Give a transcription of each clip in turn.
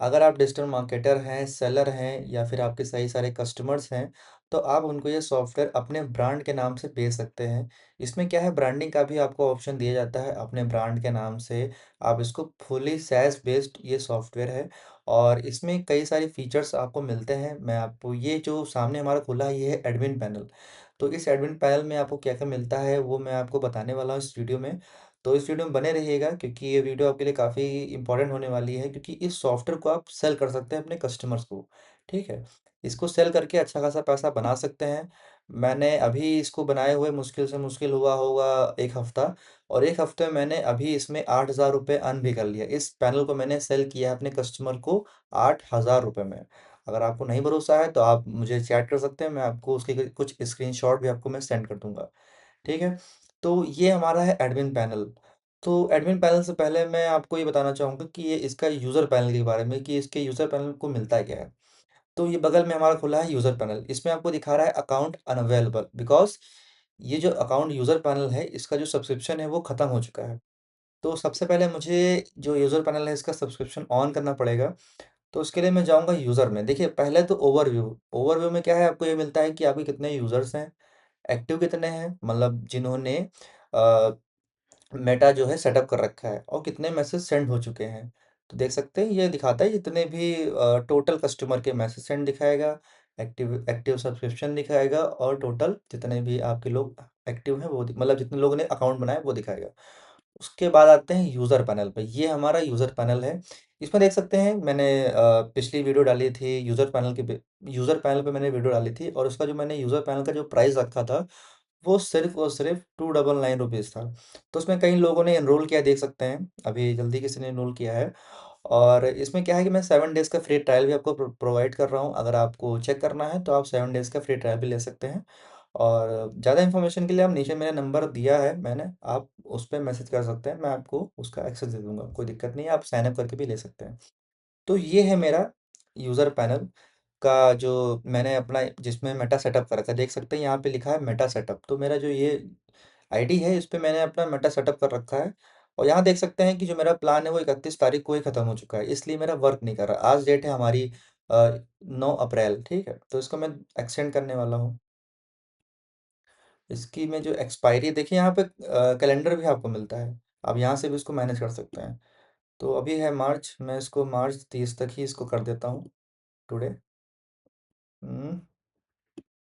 अगर आप digital marketer हैं, सेलर हैं या फिर आपके सही सारे कस्टमर्स हैं, तो आप उनको ये सॉफ्टवेयर अपने ब्रांड के नाम से बेच सकते हैं। इसमें क्या है, ब्रांडिंग का भी आपको ऑप्शन दिया जाता है अपने ब्रांड के नाम से। आप इसको फुली सैस बेस्ड ये सॉफ्टवेयर है और इसमें कई सारे फीचर्स आपको मिलते हैं। मैं आपको ये जो सामने हमारा खुला है ये है एडमिन पैनल। तो इस एडमिन पैनल में आपको क्या-क्या मिलता है वो मैं आपको बताने वाला हूँ इस वीडियो में। तो इस वीडियो में बने रहिएगा क्योंकि ये वीडियो आपके लिए काफ़ी इम्पोर्टेंट होने वाली है, क्योंकि इस सॉफ्टवेयर को आप सेल कर सकते हैं अपने कस्टमर्स को, ठीक है? इसको सेल करके अच्छा खासा पैसा बना सकते हैं। मैंने अभी इसको बनाए हुए मुश्किल से मुश्किल हुआ होगा 1 हफ्ता, और 1 हफ्ते में मैंने अभी इसमें ₹8000 अर्न भी कर लिया। इस पैनल को मैंने सेल किया है अपने कस्टमर को ₹8000 में। अगर आपको नहीं भरोसा है तो आप मुझे चैट कर सकते हैं, मैं आपको उसके कुछ स्क्रीनशॉट भी आपको मैं सेंड कर दूँगा। ठीक है? तो ये हमारा है एडमिन पैनल। तो एडमिन पैनल से पहले मैं आपको ये बताना चाहूँगा कि ये इसका यूज़र पैनल के बारे में, कि इसके यूज़र पैनल को मिलता क्या है। तो ये बगल में हमारा खुला है यूज़र पैनल। इसमें आपको दिखा रहा है अकाउंट अनअवेलेबल, बिकॉज़ ये जो अकाउंट यूज़र पैनल है, इसका जो सब्सक्रिप्शन है वो खत्म हो चुका है। तो सबसे पहले मुझे जो यूज़र पैनल है इसका सब्सक्रिप्शन ऑन करना पड़ेगा। तो उसके लिए मैं जाऊँगा यूज़र में। देखिए पहले तो ओवरव्यू, ओवरव्यू में क्या है, आपको ये मिलता है कि आपके कितने यूज़र्स हैं, एक्टिव कितने हैं, मतलब जिन्होंने अ, मेटा जो है सेटअप कर रखा है, और कितने मैसेज सेंड हो चुके हैं। तो देख सकते हैं ये दिखाता है जितने भी टोटल कस्टमर के मैसेज सेंड दिखाएगा, एक्टिव एक्टिव सब्सक्रिप्शन दिखाएगा, और टोटल जितने भी आपके लोग एक्टिव हैं वो मतलब जितने लोगों ने अकाउंट बनाया वो दिखाएगा। उसके बाद आते हैं यूज़र पैनल पे। ये हमारा यूज़र पैनल है। इसमें देख सकते हैं मैंने पिछली वीडियो डाली थी यूज़र पैनल पे मैंने वीडियो डाली थी, और उसका जो मैंने यूज़र पैनल का जो प्राइस रखा था वो सिर्फ़ और सिर्फ़ ₹299 था। तो उसमें कई लोगों ने एनरोल किया, देख सकते हैं, अभी जल्दी किसी ने एनरोल किया है। और इसमें क्या है कि मैं 7 डेज़ का फ्री ट्रायल भी आपको प्रोवाइड कर रहा हूँ। अगर आपको चेक करना है तो आप 7 डेज़ का फ्री ट्रायल भी ले सकते हैं। और ज़्यादा इन्फॉर्मेशन के लिए आप नीचे मेरा नंबर दिया है मैंने, आप उस पे मैसेज कर सकते हैं, मैं आपको उसका एक्सेस दे दूँगा, कोई दिक्कत नहीं है, आप साइन अप करके भी ले सकते हैं। तो ये है मेरा यूज़र पैनल का जो मैंने अपना जिसमें मेटा सेटअप कर रखा है। देख सकते हैं यहाँ पे लिखा है मेटा सेटअप। तो मेरा जो ये आईडी है इस पे मैंने अपना मेटा सेटअप कर रखा है, और यहाँ देख सकते हैं कि जो मेरा प्लान है वो 31 तारीख को ही खत्म हो चुका है, इसलिए मेरा वर्क नहीं कर रहा। आज डेट है हमारी 9 अप्रैल, ठीक है? तो इसको मैं एक्सटेंड करने वाला हूँ। इसकी में जो एक्सपायरी देखिए यहाँ पे कैलेंडर भी आपको मिलता है। आप यहाँ से भी इसको मैनेज कर सकते हैं। तो अभी है मार्च, मैं इसको मार्च 30 तक ही इसको कर देता हूँ टुडे। हुँ,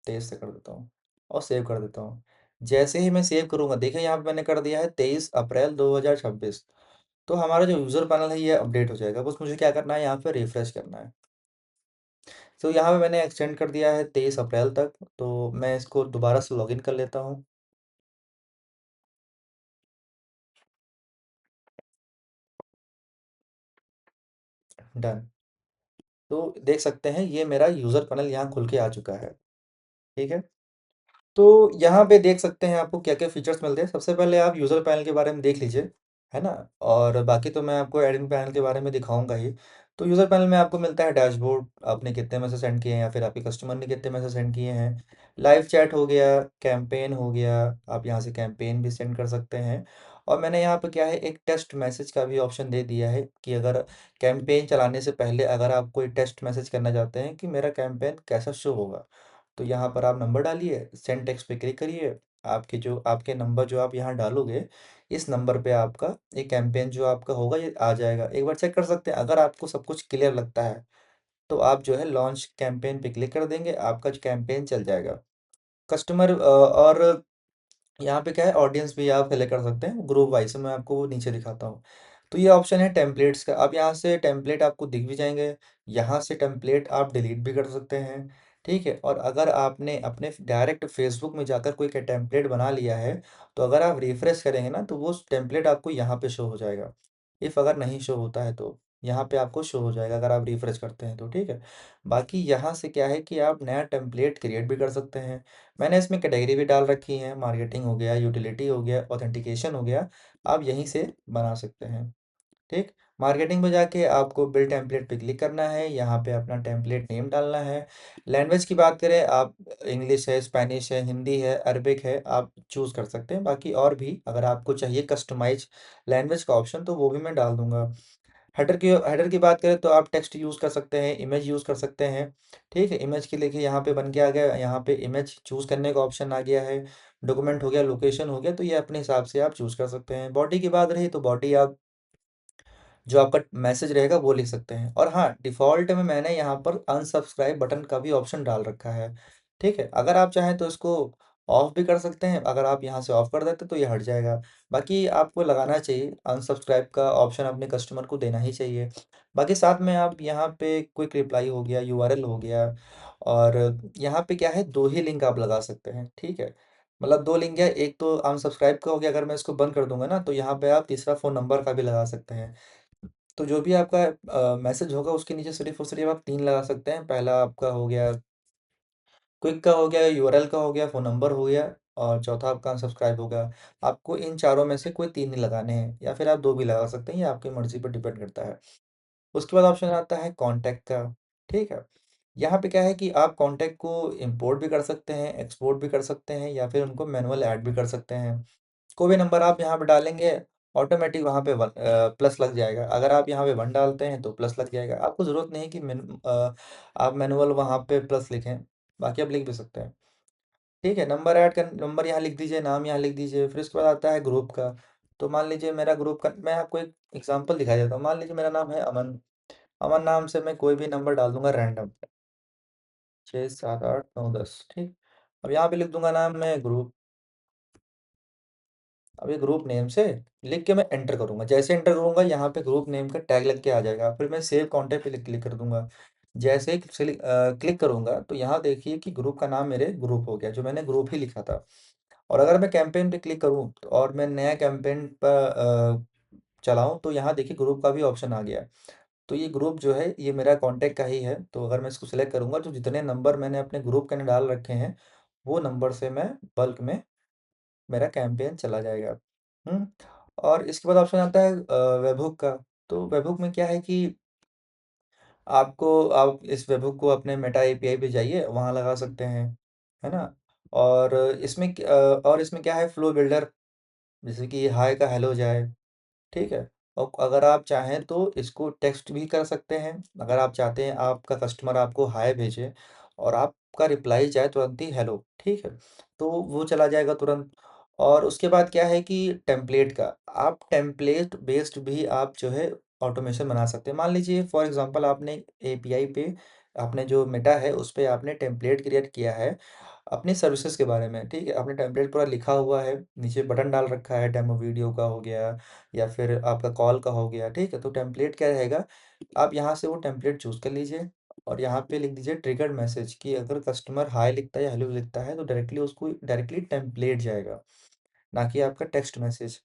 23 से कर देता हूँ और सेव कर देता हूँ। जैसे ही मैं सेव करूँगा, देखिए यहाँ पे मैंने कर दिया है 23 अप्रैल 2026। तो हमारा जो यूज़र पैनल है ये अपडेट हो जाएगा। बस मुझे क्या करना है, यहाँ पे रिफ्रेश करना है। तो यहाँ पे मैंने एक्सटेंड कर दिया है 23 अप्रैल तक। तो मैं इसको दोबारा से लॉगिन कर लेता हूँ। डन। तो देख सकते हैं ये मेरा यूज़र पैनल यहाँ खुल के आ चुका है। ठीक है? तो यहाँ पे देख सकते हैं आपको क्या-क्या फीचर्स मिलते हैं। सबसे पहले आप यूज़र पैनल के बारे में देख लीजिए, है ना? और बाकी तो मैं आपको एडमिन पैनल के बारे में दिखाऊँगा ही। तो यूज़र पैनल में आपको मिलता है डैशबोर्ड, आपने कितने मैसेज सेंड किए हैं या फिर आपके कस्टमर ने कितने मैसेज सेंड किए हैं। लाइव चैट हो गया, कैंपेन हो गया, आप यहाँ से कैंपेन भी सेंड कर सकते हैं। और मैंने यहाँ पे क्या है, एक टेस्ट मैसेज का भी ऑप्शन दे दिया है कि अगर कैंपेन चलाने से पहले अगर आप कोई टेस्ट मैसेज करना चाहते हैं कि मेरा कैंपेन कैसा शो होगा, तो यहाँ पर आप नंबर डालिए, सेंड टेक्स्ट पे क्लिक करिए। आपके नंबर जो आप यहाँ डालोगे, इस नंबर पे आपका एक कैंपेन जो आपका होगा ये आ जाएगा। एक बार चेक कर सकते हैं, अगर आपको सब कुछ क्लियर लगता है तो आप जो है लॉन्च कैंपेन पे क्लिक कर देंगे, आपका जो कैंपेन चल जाएगा। और यहाँ पे क्या है, ऑडियंस भी आप सेलेक्ट कर सकते हैं ग्रुप वाइज, मैं आपको वो नीचे दिखाता हूँ। तो ये ऑप्शन है टेम्पलेट्स का। अब यहाँ से टेम्पलेट आपको दिख भी जाएंगे, यहाँ से टेम्पलेट आप डिलीट भी कर सकते हैं, ठीक है? और अगर आपने अपने डायरेक्ट फेसबुक में जाकर कोई टेम्पलेट बना लिया है, तो अगर आप रिफ्रेश करेंगे ना तो वो टेम्पलेट आपको यहाँ पे शो हो जाएगा। इफ़ अगर नहीं शो होता है तो यहाँ पे आपको शो हो जाएगा अगर आप रिफ्रेश करते हैं तो, ठीक है? बाकी यहाँ से क्या है कि आप नया टेम्पलेट क्रिएट भी कर सकते हैं। मैंने इसमें कैटेगरी भी डाल रखी है, मार्केटिंग हो गया, यूटिलिटी हो गया, ऑथेंटिकेशन हो गया, आप यहीं से बना सकते हैं, ठीक? मार्केटिंग में जाके आपको बिल्ड टेम्पलेट पे क्लिक करना है, यहाँ पे अपना टेम्पलेट नेम डालना है। लैंग्वेज की बात करें, आप इंग्लिश है, स्पेनिश है, हिंदी है, अरबिक है, आप चूज़ कर सकते हैं। बाकी और भी अगर आपको चाहिए कस्टमाइज़ लैंग्वेज का ऑप्शन तो वो भी मैं डाल दूँगा। हेडर की बात करें तो आप टेक्स्ट यूज़ कर सकते हैं, इमेज यूज़ कर सकते हैं। ठीक है, इमेज के लिए यहाँ पे बन के आ गया, यहाँ पे इमेज चूज़ करने का ऑप्शन आ गया है। डॉक्यूमेंट हो गया, लोकेशन हो गया, तो ये अपने हिसाब से आप चूज़ कर सकते हैं। बॉडी की बात रही तो बॉडी आप जो आपका मैसेज रहेगा वो लिख सकते हैं। और हाँ, डिफ़ॉल्ट में मैंने यहाँ पर अनसब्सक्राइब बटन का भी ऑप्शन डाल रखा है। ठीक है, अगर आप चाहें तो इसको ऑफ भी कर सकते हैं, अगर आप यहाँ से ऑफ कर देते तो ये हट जाएगा। बाकी आपको लगाना चाहिए, अनसब्सक्राइब का ऑप्शन अपने कस्टमर को देना ही चाहिए। बाकी साथ में आप यहाँ पे क्विक रिप्लाई हो गया, यूआरएल हो गया, और यहाँ पे क्या है, दो ही लिंक आप लगा सकते हैं। ठीक है, मतलब दो लिंक है, एक तो अनसब्सक्राइब का हो गया, अगर मैं इसको बंद कर दूंगा ना तो यहाँ पे आप तीसरा फ़ोन नंबर का भी लगा सकते हैं। तो जो भी आपका मैसेज होगा उसके नीचे सिर्फ और सिर्फ आप 3 लगा सकते हैं। पहला आपका हो गया क्विक का, हो गया यूआरएल का, हो गया फ़ोन नंबर हो गया, और चौथा आपका अनसब्सक्राइब होगा। आपको इन चारों में से कोई 3 ही लगाने हैं, या फिर आप 2 भी लगा सकते हैं, ये आपकी मर्ज़ी पर डिपेंड करता है। उसके बाद ऑप्शन आता है कॉन्टैक्ट का। ठीक है, यहाँ पे क्या है कि आप कॉन्टैक्ट को इंपोर्ट भी कर सकते हैं, एक्सपोर्ट भी कर सकते हैं, या फिर उनको मैनुअल ऐड भी कर सकते हैं। कोई भी नंबर आप यहाँ पे डालेंगे, ऑटोमेटिक वहाँ पे प्लस लग जाएगा। अगर आप यहाँ पे 1 डालते हैं तो प्लस लग जाएगा। आपको ज़रूरत नहीं है कि आप मैनुअल वहाँ पे प्लस लिखें, बाकी आप लिख भी सकते हैं। ठीक है, नंबर ऐड कर, नंबर यहाँ लिख दीजिए, नाम यहाँ लिख दीजिए। फिर उसके बाद आता है ग्रुप का। तो मान लीजिए मेरा ग्रुप का, मैं आपको एक एग्जांपल दिखा देता हूँ। मान लीजिए मेरा नाम है अमन। अमन नाम से मैं कोई भी नंबर डाल दूंगा रैंडम, 6 7 8 9 10। ठीक, अब यहाँ पे लिख दूंगा नाम मैं ग्रुप। अब ये ग्रुप नेम से लिख के मैं एंटर करूंगा, जैसे एंटर करूंगा यहाँ पे ग्रुप नेम का टैग लग के आ जाएगा। फिर मैं सेव कॉन्टैक्ट पे क्लिक कर दूंगा। जैसे ही क्लिक करूंगा तो यहाँ देखिए कि ग्रुप का नाम मेरे ग्रुप हो गया, जो मैंने ग्रुप ही लिखा था। और अगर मैं कैंपेन पे क्लिक करूँ और मैं नया कैंपेन पर चलाऊँ, तो यहाँ देखिए ग्रुप का भी ऑप्शन आ गया। तो ये ग्रुप जो है ये मेरा कॉन्टैक्ट का ही है। तो अगर मैं इसको सिलेक्ट करूंगा तो जितने नंबर मैंने अपने ग्रुप के अंदर डाल रखे हैं, वो नंबर से मैं बल्क में मेरा कैंपेन चला जाएगा। हुँ। और इसके बाद ऑप्शन आता है वेबहुक का। तो वेबहुक में क्या है कि आप इस वेबहुक को अपने मेटा एपीआई पे जाइए, वहाँ लगा सकते हैं, है ना? और इसमें क्या है, फ्लो बिल्डर, जैसे कि हाय का हेलो जाए। ठीक है? और अगर आप चाहें तो इसको टेक्स्ट भी कर सकते हैं। अगर आप चाहते हैं आपका कस्टमर आपको हाय भेजे और आपका रिप्लाई जाए तुरंत ही हेलो, ठीक है? तो वो चला जाएगा तुरंत। और उसके बाद क्या है कि टेम्पलेट का, आप टेम्पलेट बेस्ड भी आप जो है ऑटोमेशन बना सकते हैं। मान लीजिए फॉर एग्जांपल आपने एपीआई पे, आपने जो मेटा है उस पे आपने टेम्पलेट क्रिएट किया है अपनी सर्विसेज के बारे में। ठीक है, आपने टेम्पलेट पूरा लिखा हुआ है, नीचे बटन डाल रखा है, डेमो वीडियो का हो गया या फिर आपका कॉल का हो गया। ठीक है, तो टेम्पलेट क्या रहेगा, आप यहाँ से वो टेम्पलेट चूज कर लीजिए, और यहाँ पे लिख दीजिए ट्रिगर्ड मैसेज, कि अगर कस्टमर हाय लिखता है या हेलो लिखता है तो डायरेक्टली उसको डायरेक्टली टेम्पलेट जाएगा, ना कि आपका टेक्स्ट मैसेज।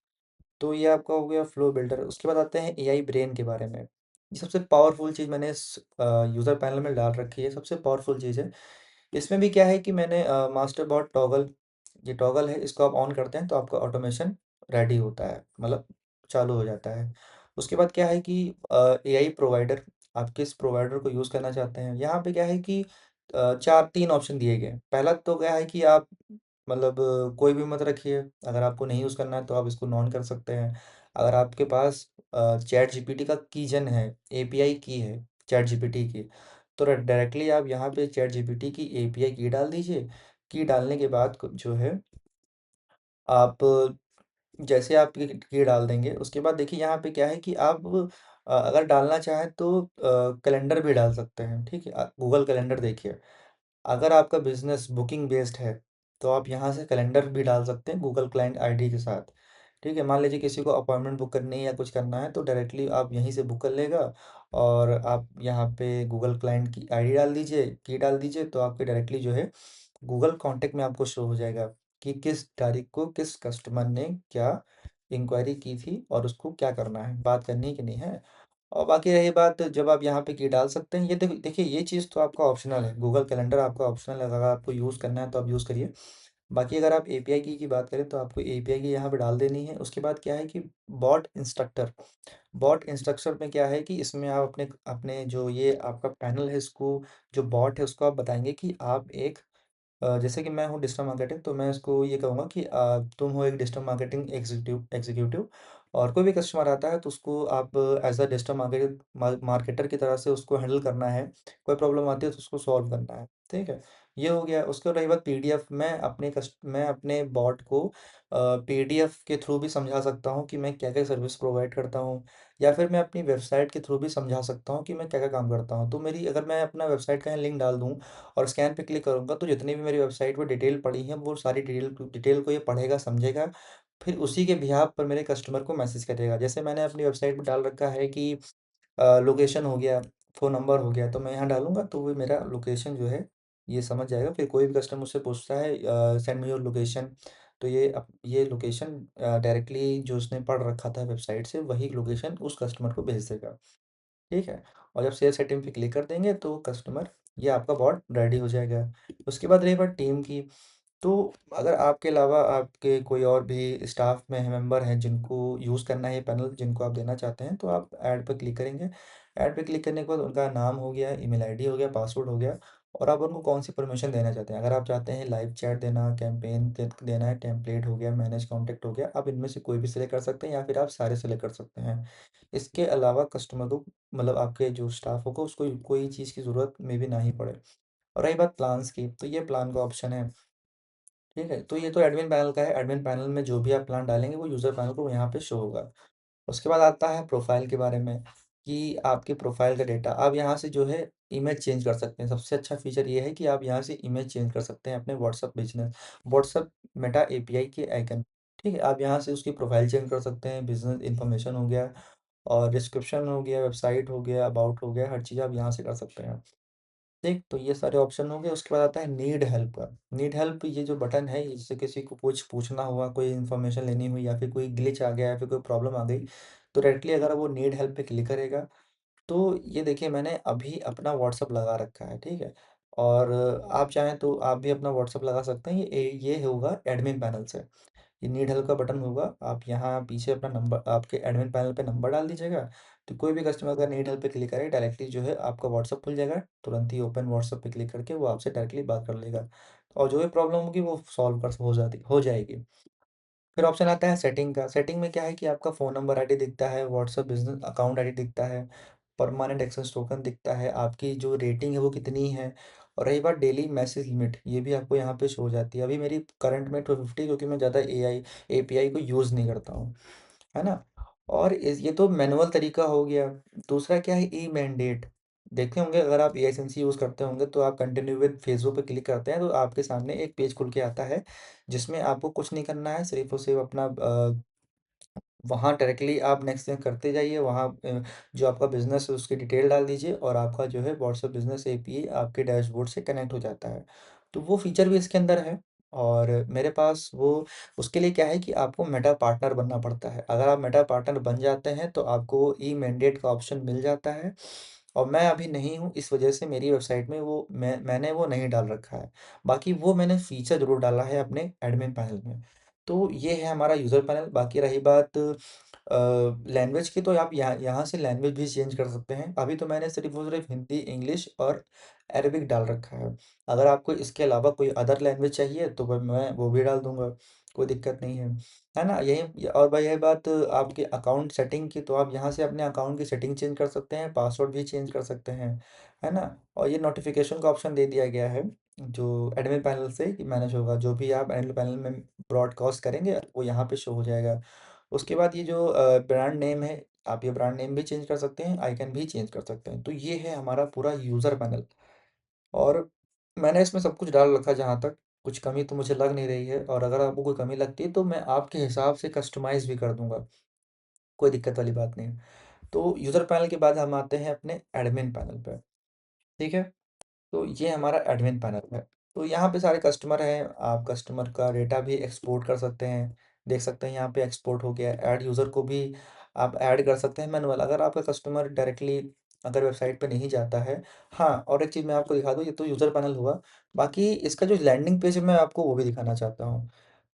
तो ये आपका हो गया फ्लो बिल्डर। उसके बाद आते हैं एआई ब्रेन के बारे में। ये सबसे पावरफुल चीज़ मैंने इस यूज़र पैनल में डाल रखी है, सबसे पावरफुल चीज़ है। इसमें भी क्या है कि मैंने मास्टर बॉट टॉगल, ये टॉगल है, इसको आप ऑन करते हैं तो आपका ऑटोमेशन रेडी होता है, मतलब चालू हो जाता है। उसके बाद क्या है कि एआई प्रोवाइडर, आप किस प्रोवाइडर को यूज़ करना चाहते हैं। यहाँ पे क्या है कि चार तीन ऑप्शन दिए गए हैं। पहला तो क्या है कि आप मतलब कोई भी मत रखिए, अगर आपको नहीं यूज़ करना है तो आप इसको नॉन कर सकते हैं। अगर आपके पास चैट जीपीटी का कीजन है, एपीआई की है चैट जीपीटी की, तो डायरेक्टली आप यहाँ पे चैट जीपीटी की एपीआई की डाल दीजिए। की डालने के बाद जो है आप जैसे आप की डाल देंगे, उसके बाद देखिए यहाँ पे क्या है कि आप अगर डालना चाहें तो कैलेंडर भी डाल सकते हैं। ठीक है, गूगल कैलेंडर देखिए, अगर आपका बिजनेस बुकिंग बेस्ड है तो आप यहाँ से कैलेंडर भी डाल सकते हैं गूगल क्लाइंट आईडी के साथ। ठीक है, मान लीजिए किसी को अपॉइंटमेंट बुक करनी है या कुछ करना है तो डायरेक्टली आप यहीं से बुक कर लेगा, और आप यहाँ पे गूगल क्लाइंट की आईडी डाल दीजिए, की डाल दीजिए, तो आपके डायरेक्टली जो है गूगल कॉन्टेक्ट में आपको शो हो जाएगा कि किस तारीख को किस कस्टमर ने क्या इंक्वायरी की थी और उसको क्या करना है, बात करनी है कि नहीं है। और बाकी रही बात, जब आप यहाँ पे की डाल सकते हैं, ये देखिए ये चीज़ तो आपका ऑप्शनल है, गूगल कैलेंडर आपका ऑप्शनल है, अगर आपको यूज़ करना है तो आप यूज़ करिए। बाकी अगर आप एपीआई की बात करें तो आपको एपीआई की यहाँ पे डाल देनी है। उसके बाद क्या है कि बॉट इंस्ट्रक्टर, बॉट इंस्ट्रक्टर में क्या है कि इसमें आप अपने अपने जो ये आपका पैनल है इसको, जो बॉट है उसको आप बताएंगे कि आप एक जैसे कि मैं हूँ डिजिटल मार्केटिंग, तो मैं इसको ये कहूँगा कि तुम हो एक डिजिटल मार्केटिंग एग्जीक्यूटिव एग्जीक्यूटिव और कोई भी कस्टमर आता है तो उसको आप एज़ अ डिजिटल मार्केटर की तरह से उसको हैंडल करना है। कोई प्रॉब्लम आती है तो उसको सॉल्व करना है, ठीक है? ये हो गया, उसके रही बात पीडीएफ, मैं अपने बॉट को पीडीएफ के थ्रू भी समझा सकता हूँ कि मैं क्या-क्या सर्विस प्रोवाइड करता हूँ, या फिर मैं अपनी वेबसाइट के थ्रू भी समझा सकता हूँ कि मैं क्या-क्या काम करता हूँ। तो मेरी अगर मैं अपना वेबसाइट का यहाँ लिंक डाल दूँ और स्कैन पे क्लिक करूँगा, तो जितनी भी मेरी वेबसाइट पे डिटेल पड़ी है, वो सारी डिटेल को ये पढ़ेगा, समझेगा, फिर उसी के बिहाफ़ पर मेरे कस्टमर को मैसेज करेगा। जैसे मैंने अपनी वेबसाइट पे डाल रखा है कि लोकेशन हो गया, फ़ोन नंबर हो गया, तो मैं यहाँ डालूँगा तो वो मेरा लोकेशन जो है, ये समझ जाएगा। फिर कोई भी कस्टमर मुझसे पूछता है सेंड मी योर लोकेशन, तो ये लोकेशन डायरेक्टली जो उसने पढ़ रखा था वेबसाइट से, वही लोकेशन उस कस्टमर को भेज देगा। ठीक है? और जब शेयर सेटिंग पे क्लिक कर देंगे तो कस्टमर, ये आपका बॉट रेडी हो जाएगा। उसके बाद रही बात टीम की, तो अगर आपके अलावा आपके कोई और भी स्टाफ में मेंबर हैं जिनको यूज़ करना है ये पैनल, जिनको आप देना चाहते हैं, तो आप ऐड पे क्लिक करेंगे। ऐड पे क्लिक करने के बाद उनका नाम हो गया, ईमेल आईडी हो गया, पासवर्ड हो गया, और आप उनको कौन सी परमिशन देना चाहते हैं। अगर आप चाहते हैं लाइव चैट देना, कैंपेन देना है, टेम्पलेट हो गया, मैनेज कॉन्टैक्ट हो गया, आप इनमें से कोई भी सिलेक्ट कर सकते हैं या फिर आप सारे सिलेक्ट कर सकते हैं। इसके अलावा कस्टमर को, मतलब आपके जो स्टाफ होगा, उसको कोई चीज़ की ज़रूरत में भी ना ही पड़े। और रही बात प्लान्स की, तो ये प्लान का ऑप्शन है। ठीक है? तो ये तो एडमिन पैनल का है, एडमिन पैनल में जो भी आप प्लान डालेंगे वो यूज़र पैनल को यहाँ पे शो होगा। उसके बाद आता है प्रोफ़ाइल के बारे में, कि आपके प्रोफ़ाइल का डेटा आप यहाँ से जो है इमेज चेंज कर सकते हैं। सबसे अच्छा फ़ीचर ये है कि आप यहाँ से इमेज चेंज कर सकते हैं अपने व्हाट्सएप मेटा एपीआई के आइकन। ठीक है? आप यहाँ से उसकी प्रोफ़ाइल चेंज कर सकते हैं, बिज़नेस इन्फॉर्मेशन हो गया, और डिस्क्रिप्शन हो गया, वेबसाइट हो गया, अबाउट हो गया, हर चीज़ आप यहाँ से कर सकते हैं। ठीक, तो ये सारे ऑप्शन हो गए। उसके बाद आता है नीड हेल्प का। नीड हेल्प, ये जो बटन है, इससे किसी को कुछ पूछना हुआ, कोई इन्फॉर्मेशन लेनी हुई, या फिर कोई ग्लिच आ गया, या फिर कोई प्रॉब्लम आ गई, तो डायरेक्टली अगर वो नीड हेल्प पे क्लिक करेगा, तो ये देखिए मैंने अभी अपना व्हाट्सएप लगा रखा है, ठीक है? और आप चाहें तो आप भी अपना व्हाट्सएप लगा सकते हैं। ये होगा एडमिन पैनल से। ये नीड हेल्प का बटन होगा, आप यहाँ पीछे अपना नंबर, आपके एडमिन पैनल पे नंबर डाल दीजिएगा, तो कोई भी कस्टमर अगर नीड हेल्प पे क्लिक करे, डायरेक्टली जो है आपका व्हाट्सएप खुल जाएगा, तुरंत ही ओपन व्हाट्सएप पे क्लिक करके वो आपसे डायरेक्टली बात कर लेगा, और जो भी प्रॉब्लम होगी वो सॉल्व कर हो जाएगी। फिर ऑप्शन आता है सेटिंग का। सेटिंग में क्या है कि आपका फ़ोन नंबर आईडी दिखता है, व्हाट्सएप बिज़नेस अकाउंट आईडी दिखता है, परमानेंट एक्सेस टोकन दिखता है, आपकी जो रेटिंग है वो कितनी है, और रही बात डेली मैसेज लिमिट, ये भी आपको यहाँ पे शो हो जाती है। अभी मेरी करंट में 250, क्योंकि मैं ज़्यादा एपीआई को यूज़ नहीं करता हूँ, है ना? और ये तो मैनुअल तरीका हो गया। दूसरा क्या है, ई मैंडेट। देखते होंगे, अगर आप एआईसेंस यूज़ करते होंगे तो आप कंटिन्यू विद फेसबुक पे क्लिक करते हैं तो आपके सामने एक पेज खुल के आता है, जिसमें आपको कुछ नहीं करना है, सिर्फ़ और सिर्फ़ अपना वहाँ डायरेक्टली आप नेक्स्ट करते जाइए, वहाँ जो आपका बिज़नेस है उसकी डिटेल डाल दीजिए, और आपका जो है व्हाट्सएप बिज़नेस एपीआई आपके डैशबोर्ड से कनेक्ट हो जाता है। तो वो फीचर भी इसके अंदर है, और मेरे पास वो, उसके लिए क्या है कि आपको मेटा पार्टनर बनना पड़ता है। अगर आप मेटा पार्टनर बन जाते हैं तो आपको ई मैंडेट का ऑप्शन मिल जाता है, और मैं अभी नहीं हूँ, इस वजह से मेरी वेबसाइट में मैंने वो नहीं डाल रखा है। बाकी वो मैंने फीचर ज़रूर डाला है अपने एडमिन पैनल में। तो ये है हमारा यूज़र पैनल। बाकी रही बात लैंग्वेज की, तो आप यहाँ यहाँ से लैंग्वेज भी चेंज कर सकते हैं। अभी तो मैंने सिर्फ़ और सिर्फ़ हिंदी, इंग्लिश और अरबिक डाल रखा है। अगर आपको इसके अलावा कोई अदर लैंग्वेज चाहिए तो मैं वो भी डाल दूँगा, कोई दिक्कत नहीं है। है ना? और भाई यही बात आपके अकाउंट सेटिंग की, तो आप यहाँ से अपने अकाउंट की सेटिंग चेंज कर सकते हैं, पासवर्ड भी चेंज कर सकते हैं। है ना? और ये नोटिफ़िकेशन का ऑप्शन दे दिया गया है, जो एडमिन पैनल से कि मैनेज होगा। जो भी आप एडमिन पैनल में ब्रॉडकास्ट करेंगे, वो यहाँ पे शो हो जाएगा। उसके बाद ये जो ब्रांड नेम है, आप ये ब्रांड नेम भी चेंज कर सकते हैं, आइकन भी चेंज कर सकते हैं। तो ये है हमारा पूरा यूज़र पैनल, और मैंने इसमें सब कुछ डाल रखा है जहाँ तक, कुछ कमी तो मुझे लग नहीं रही है, और अगर आपको कोई कमी लगती है तो मैं आपके हिसाब से कस्टमाइज़ भी कर दूँगा, कोई दिक्कत वाली बात नहीं है। तो यूज़र पैनल के बाद हम आते हैं अपने एडमिन पैनल पे, ठीक है? तो ये हमारा एडमिन पैनल है। तो यहाँ पे सारे कस्टमर हैं, आप कस्टमर का डेटा भी एक्सपोर्ट कर सकते हैं। देख सकते हैं यहाँ पे एक्सपोर्ट हो गया है। ऐड यूज़र को भी आप ऐड कर सकते हैं मैनुअल, अगर आपका कस्टमर डायरेक्टली अगर वेबसाइट पे नहीं जाता है। हाँ, और एक चीज़ मैं आपको दिखा दूँ, ये तो यूज़र पैनल हुआ। बाकी इसका जो लैंडिंग पेज है, मैं आपको वो भी दिखाना चाहता हूँ।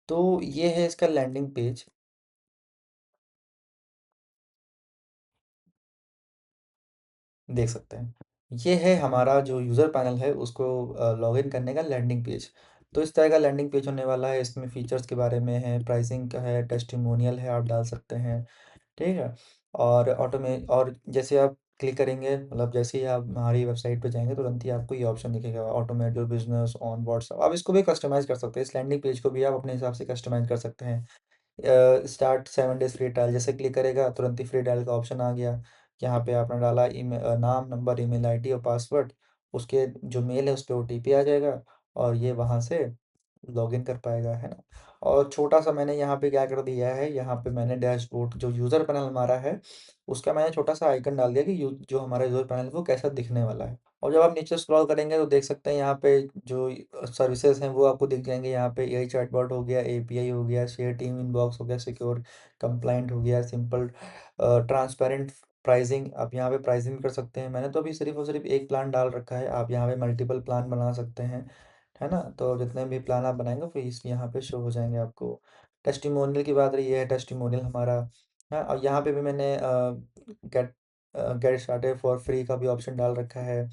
तो ये है इसका लैंडिंग पेज, देख सकते हैं। ये है हमारा जो यूज़र पैनल है, उसको लॉगिन करने का लैंडिंग पेज। तो इस तरह का लैंडिंग पेज होने वाला है, इसमें फीचर्स के बारे में है, प्राइसिंग का है, टेस्टिमोनियल है, आप डाल सकते हैं। ठीक है? और जैसे आप क्लिक करेंगे, मतलब जैसे ही आप हमारी वेबसाइट पे जाएँगे तुरंत ही आपको ये ऑप्शन दिखेगा, automate your business on WhatsApp. आप इसको भी कस्टमाइज़ कर सकते हैं, इस लैंडिंग पेज को भी आप अपने हिसाब से कस्टमाइज़ कर सकते हैं। स्टार्ट 7 डेज़ फ्री ट्रायल जैसे क्लिक करेगा तुरंत ही फ्री ट्रायल का ऑप्शन आ गया। यहाँ पे आपने डाला नाम, नंबर, ईमेल आईडी और पासवर्ड, उसके जो मेल है उस पे ओटीपी आ जाएगा और ये वहाँ से लॉगिन कर पाएगा, है ना? और छोटा-सा मैंने यहाँ पे क्या कर दिया है, यहाँ पे मैंने डैशबोर्ड जो यूज़र पैनल हमारा है, उसका मैंने छोटा-सा आइकन डाल दिया कि जो हमारा यूज़र पैनल है वो कैसा दिखने वाला है। और जब आप नीचे स्क्रॉल करेंगे तो देख सकते हैं यहाँ पे जो सर्विसेज़ हैं वो आपको दिख जाएँगे। यहाँ पे एआई चैटबॉट हो गया, एपीआई हो गया, शेयर टीम इनबॉक्स हो गया, सिक्योर कंप्लायंट हो गया, सिंपल ट्रांसपेरेंट प्राइसिंग। आप यहाँ पे प्राइसिंग भी कर सकते हैं। मैंने तो अभी सिर्फ़ और सिर्फ़ एक प्लान डाल रखा है, आप यहाँ पे मल्टीपल प्लान बना सकते हैं, है ना? तो जितने भी प्लान आप बनाएँगे फिर इस यहाँ पे शो हो जाएँगे आपको। टेस्टिमोनियल की बात रही है, टेस्टिमोनियल हमारा हाँ, और यहाँ पे भी मैंने get get started for free का भी ऑप्शन डाल रखा है।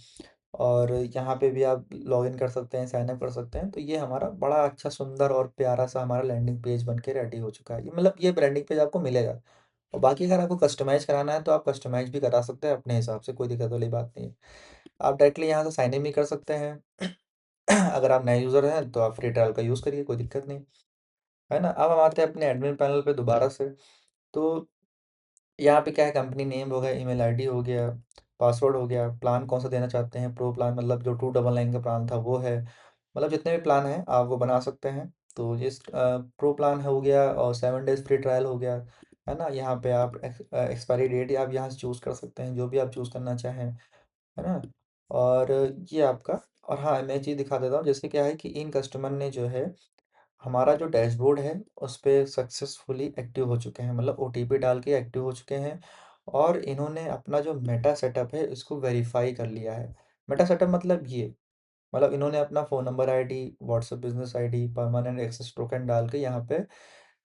और यहाँ पे भी आप लॉगिन कर सकते हैं, साइन अप कर सकते हैं। तो ये हमारा बड़ा अच्छा सुंदर और प्यारा-सा हमारा लैंडिंग पेज बन के रेडी हो चुका है। ये मतलब ये ब्रांडिंग पेज आपको मिलेगा। और बाकी अगर आपको कस्टमाइज़ कराना है तो आप कस्टमाइज़ भी करा सकते हैं अपने हिसाब से, कोई दिक्कत वाली बात नहीं है। आप डायरेक्टली यहाँ से साइन इन भी कर सकते हैं। अगर आप नए यूज़र हैं तो आप फ्री ट्रायल का यूज़ करिए, कोई दिक्कत नहीं, है ना? अब हम आते हैं अपने एडमिन पैनल पे दोबारा से। तो यहाँ पे क्या है, कंपनी नेम हो गया, ईमेल आईडी हो गया, पासवर्ड हो गया, प्लान कौन-सा देना चाहते हैं, प्रो प्लान मतलब जो 299 का प्लान था वो है। मतलब जितने भी प्लान हैं आप वो बना सकते हैं। तो प्रो प्लान हो गया और 7 डेज़ फ्री ट्रायल हो गया, है ना? यहाँ पे आप एक्सपायरी डेट आप यहाँ से चूज़ कर सकते हैं, जो भी आप चूज़ करना चाहें, है ना? और ये आपका और हाँ, मैं एक चीज़ दिखा देता हूँ, जैसे क्या है कि इन कस्टमर ने जो है हमारा जो डैशबोर्ड है उस पे सक्सेसफुली एक्टिव हो चुके हैं, मतलब ओटीपी डाल के एक्टिव हो चुके हैं और इन्होंने अपना जो मेटा सेटअप है इसको वेरीफाई कर लिया है। मेटा सेटअप मतलब ये, मतलब इन्होंने अपना phone number ID, WhatsApp business ID, permanent access token डाल के यहाँ पे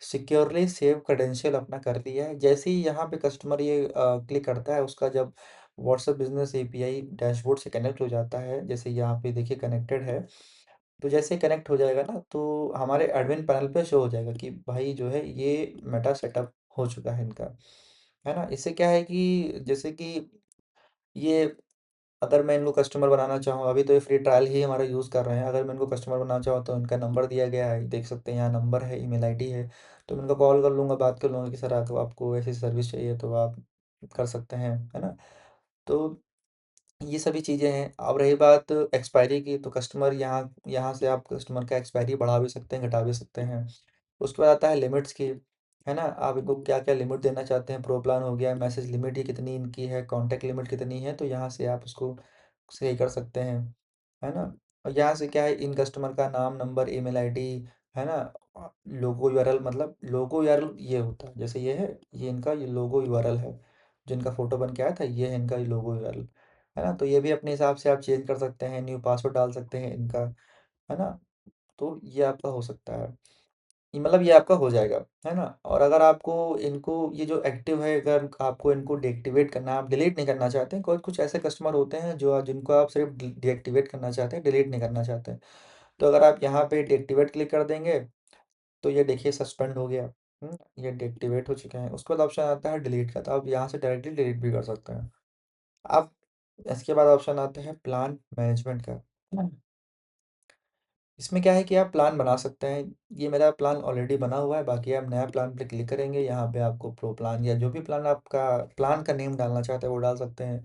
सिक्योरली सेव क्रेडेंशियल अपना कर दिया है। जैसे ही यहाँ पे कस्टमर ये क्लिक करता है, उसका जब व्हाट्सएप बिज़नेस एपीआई डैशबोर्ड से कनेक्ट हो जाता है, जैसे यहाँ पे देखिए कनेक्टेड है, तो जैसे कनेक्ट हो जाएगा ना तो हमारे एडमिन पैनल पे शो हो जाएगा कि भाई जो है ये मेटा सेटअप हो चुका है इनका, है ना? इससे क्या है कि जैसे कि ये अगर मैं इनको कस्टमर बनाना चाहूँ, अभी तो ये फ्री ट्रायल ही हमारा यूज़ कर रहे हैं, अगर मैं इनको कस्टमर बनाना चाहूँ तो इनका नंबर दिया गया है, देख सकते हैं यहाँ नंबर है, ईमेल आईडी है, तो मैं इनको कॉल कर लूँगा, बात कर लूँगा कि सर आपको आपको ऐसी सर्विस चाहिए तो आप कर सकते हैं, है ना? तो ये सभी चीज़ें हैं। अब रही बात एक्सपायरी की, तो कस्टमर यहाँ यहाँ से आप कस्टमर का एक्सपायरी बढ़ा भी सकते हैं, घटा भी सकते हैं। उसके बाद आता है लिमिट्स की, है ना? आप इनको क्या-क्या लिमिट देना चाहते हैं, प्रो प्लान हो गया, मैसेज लिमिट ही कितनी इनकी है, कॉन्टैक्ट लिमिट कितनी है, तो यहाँ से आप उसको सही कर सकते हैं, है ना? और यहाँ से क्या है, इन कस्टमर का नाम, नंबर, ईमेल आईडी, है ना? लोगो यूआरएल, मतलब लोगो यूआरएल ये होता है, जैसे ये है, ये इनका ये लोगो यूआरएल है, जो इनका फ़ोटो बन के आया था, ये है इनका ये लोगो यूआरएल, है ना? तो ये भी अपने हिसाब से आप चेंज कर सकते हैं, न्यू पासवर्ड डाल सकते हैं इनका, है ना? तो ये आपका हो सकता है। ये मतलब ये आपका हो जाएगा, है ना? और अगर आपको इनको ये जो एक्टिव है, अगर आपको इनको डीएक्टिवेट करना है, आप डिलीट नहीं करना चाहते हैं, कुछ ऐसे कस्टमर होते हैं जो जिनको आप सिर्फ डीएक्टिवेट करना चाहते हैं, डिलीट नहीं करना चाहते हैं। तो अगर आप यहाँ पे डीएक्टिवेट क्लिक कर देंगे, तो ये देखिए सस्पेंड हो गया। ये डीएक्टिवेट हो चुके हैं। उसके बाद ऑप्शन आता है डिलीट का, तो आप यहाँ से डायरेक्टली डिलीट भी कर सकते हैं। अब इसके बाद ऑप्शन आता है प्लान मैनेजमेंट का। इसमें क्या है कि आप प्लान बना सकते हैं। ये मेरा प्लान ऑलरेडी बना हुआ है, बाकी आप नया प्लान पे क्लिक करेंगे, यहाँ पे आपको प्रो प्लान या जो भी प्लान आपका प्लान का नेम डालना चाहते हैं वो डाल सकते हैं।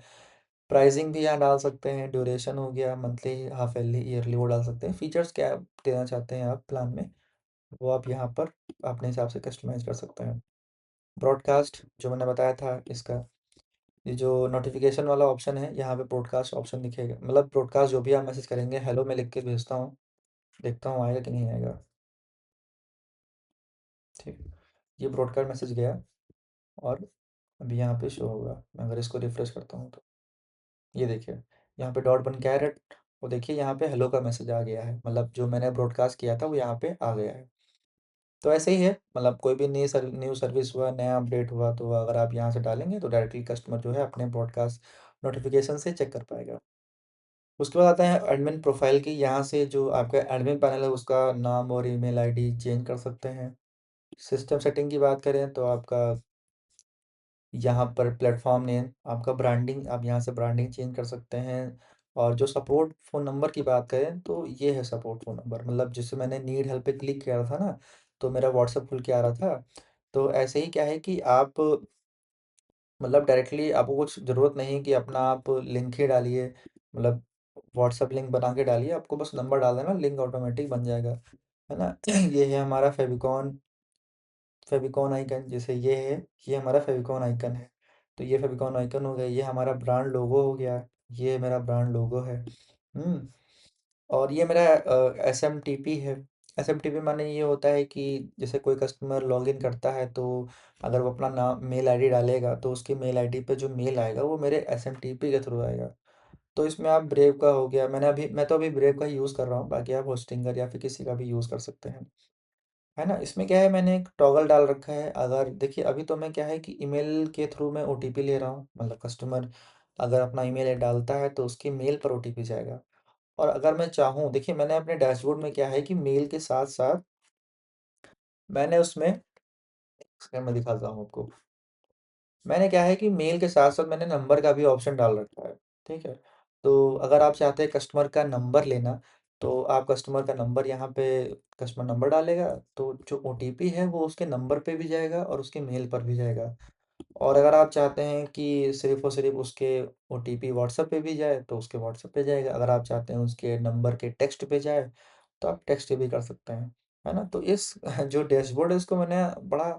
प्राइसिंग भी यहाँ डाल सकते हैं, ड्यूरेशन हो गया, मंथली, हाफ ईयरली, ईयरली वो डाल सकते हैं। फीचर्स क्या देना चाहते हैं आप प्लान में, वो आप यहाँ पर अपने हिसाब से कस्टमाइज़ कर सकते हैं। ब्रॉडकास्ट जो मैंने बताया था इसका, ये जो नोटिफ़िकेशन वाला ऑप्शन है, यहाँ पे ब्रॉडकास्ट ऑप्शन दिखेगा, मतलब ब्रॉडकास्ट जो भी आप मैसेज करेंगे, हेलो मैं लिख के भेजता हूँ, देखता हूँ आएगा कि नहीं आएगा। ठीक, ये ब्रॉडकास्ट मैसेज गया और अभी यहाँ पे शो होगा। मैं अगर इसको रिफ्रेश करता हूँ तो ये देखिए, यहाँ पे डॉट बन के आया रेड, और देखिए यहाँ पे हेलो का मैसेज आ गया है, मतलब जो मैंने ब्रॉडकास्ट किया था वो यहाँ पे आ गया है। तो ऐसे ही है, मतलब कोई भी न्यू सर्विस हुआ, नया अपडेट हुआ, तो अगर आप यहाँ से डालेंगे तो डायरेक्टली कस्टमर जो है अपने ब्रॉडकास्ट नोटिफिकेशन से चेक कर पाएगा। उसके बाद आता है एडमिन प्रोफाइल की, यहाँ से जो आपका एडमिन पैनल है उसका नाम और ईमेल आईडी चेंज कर सकते हैं। सिस्टम सेटिंग की बात करें तो आपका यहाँ पर प्लेटफ़ॉर्म नेम, आपका ब्रांडिंग, आप यहाँ से ब्रांडिंग चेंज कर सकते हैं। और जो सपोर्ट फ़ोन नंबर की बात करें तो ये है सपोर्ट फ़ोन नंबर, मतलब जिससे मैंने नीड हेल्प पे क्लिक किया था ना, तो मेरा व्हाट्सएप खुल के आ रहा था। तो ऐसे ही क्या है कि आप मतलब डायरेक्टली आपको कुछ ज़रूरत नहीं कि अपना आप लिंक ही डालिए, मतलब व्हाट्सएप लिंक बना के डालिए, आपको बस नंबर डाल देना, लिंक ऑटोमेटिक बन जाएगा, है ना? ये है हमारा फ़ेविकॉन फ़ेविकॉन आइकन, जैसे ये है, ये हमारा फ़ेविकॉन आइकन है। तो ये फ़ेविकॉन आइकन हो गया, ये हमारा ब्रांड लोगो हो गया, ये मेरा ब्रांड लोगो है। और ये मेरा एसएमटीपी है। एसएमटीपी माने ये होता है कि जैसे कोई कस्टमर लॉगिन करता है तो अगर वो अपना नाम मेल आईडी डालेगा तो उसकी मेल आईडी पे जो मेल आएगा वो मेरे एसएमटीपी के थ्रू आएगा। तो इसमें आप ब्रेव का हो गया, मैं तो अभी ब्रेव का ही यूज़ कर रहा हूँ, बाकी आप होस्टिंगर या फिर किसी का भी यूज़ कर सकते हैं। है ना? इसमें क्या है, मैंने एक टॉगल डाल रखा है, अगर देखिए अभी तो मैं क्या है कि ईमेल के थ्रू मैं ओटीपी ले रहा हूँ, मतलब कस्टमर अगर अपना ईमेल डालता है तो उसकी मेल पर ओटीपी जाएगा। और अगर मैं चाहूँ, देखिए मैंने अपने डैशबोर्ड में क्या है कि मेल के साथ-साथ मैंने उसमें मैं दिखाता हूँ आपको। मैंने क्या है कि मेल के साथ-साथ मैंने नंबर का भी ऑप्शन डाल रखा है, ठीक है? तो अगर आप चाहते हैं कस्टमर का नंबर लेना, तो आप कस्टमर का नंबर यहाँ पे कस्टमर नंबर डालेगा, तो जो ओटीपी है वो उसके नंबर पे भी जाएगा और उसके मेल पर भी जाएगा। और अगर आप चाहते हैं कि सिर्फ़ और सिर्फ़ उसके ओटीपी व्हाट्सएप पे भी जाए, तो उसके व्हाट्सएप पे जाएगा। अगर आप चाहते हैं उसके नंबर के टेक्स्ट पे जाए, तो आप टेक्स्ट भी कर सकते हैं। है ना? तो इस जो डैशबोर्ड है इसको मैंने बड़ा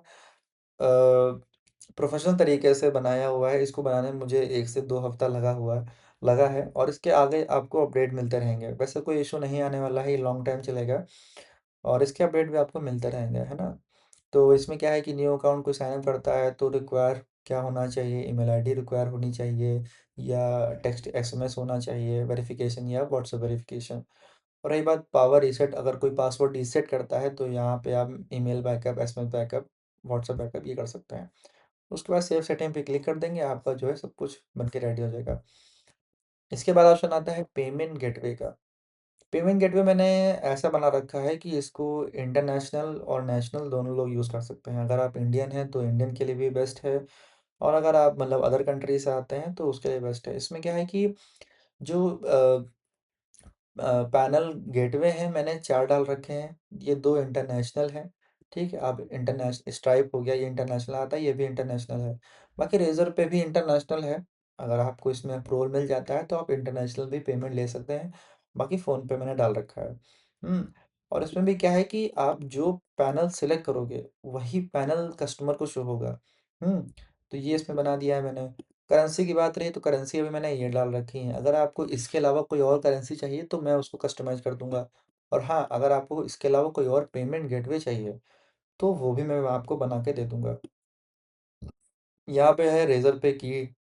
प्रोफ़ेशनल तरीके से बनाया हुआ है। इसको बनाने में मुझे 1 से 2 हफ़्ता लगा है और इसके आगे आपको अपडेट मिलते रहेंगे। वैसे कोई इश्यू नहीं आने वाला है, ये लॉन्ग टाइम चलेगा और इसके अपडेट भी आपको मिलते रहेंगे, है ना? तो इसमें क्या है कि न्यू अकाउंट कोई साइन अप करता है तो रिक्वायर क्या होना चाहिए, ईमेल आईडी रिक्वायर होनी चाहिए या टेक्स्ट एसएमएस होना चाहिए, वेरिफिकेशन या व्हाट्सएप वेरिफिकेशन। और रही बात पावर रीसेट, अगर कोई पासवर्ड रीसेट करता है तो यहाँ पे आप email backup, SMS backup, WhatsApp backup ये कर सकते हैं। उसके बाद सेव सेटिंग पे क्लिक कर देंगे, आपका जो है सब कुछ बन के रेडी हो जाएगा। इसके बाद ऑप्शन आता है पेमेंट गेटवे का। पेमेंट गेटवे मैंने ऐसा बना रखा है कि इसको इंटरनेशनल और नेशनल दोनों लोग यूज़ कर सकते हैं। अगर आप इंडियन हैं तो इंडियन के लिए भी बेस्ट है और अगर आप मतलब अदर कंट्री से आते हैं तो उसके लिए बेस्ट है। इसमें क्या है कि जो पैनल गेटवे हैं मैंने 4 डाल रखे हैं। ये 2 इंटरनेशनल हैं, ठीक है? आप स्ट्राइप हो गया, ये इंटरनेशनल आता है, ये भी इंटरनेशनल है। बाकी रेज़र पे भी इंटरनेशनल है। अगर आपको इसमें अप्रूवल मिल जाता है तो आप इंटरनेशनल भी पेमेंट ले सकते हैं। बाकी फ़ोनपे मैंने डाल रखा है। और इसमें भी क्या है कि आप जो पैनल सेलेक्ट करोगे, वही पैनल कस्टमर को शो होगा। हुँ? तो ये इसमें बना दिया है मैंने। करेंसी की बात रही तो करेंसी अभी मैंने ये डाल रखी है। अगर आपको इसके अलावा कोई और करेंसी चाहिए तो मैं उसको कस्टमाइज़ कर दूँगा। और हाँ, अगर आपको इसके अलावा कोई और पेमेंट गेटवे चाहिए, तो वो भी मैं आपको बना के दे दूँगा। यहाँ पे है रेज़र पे की,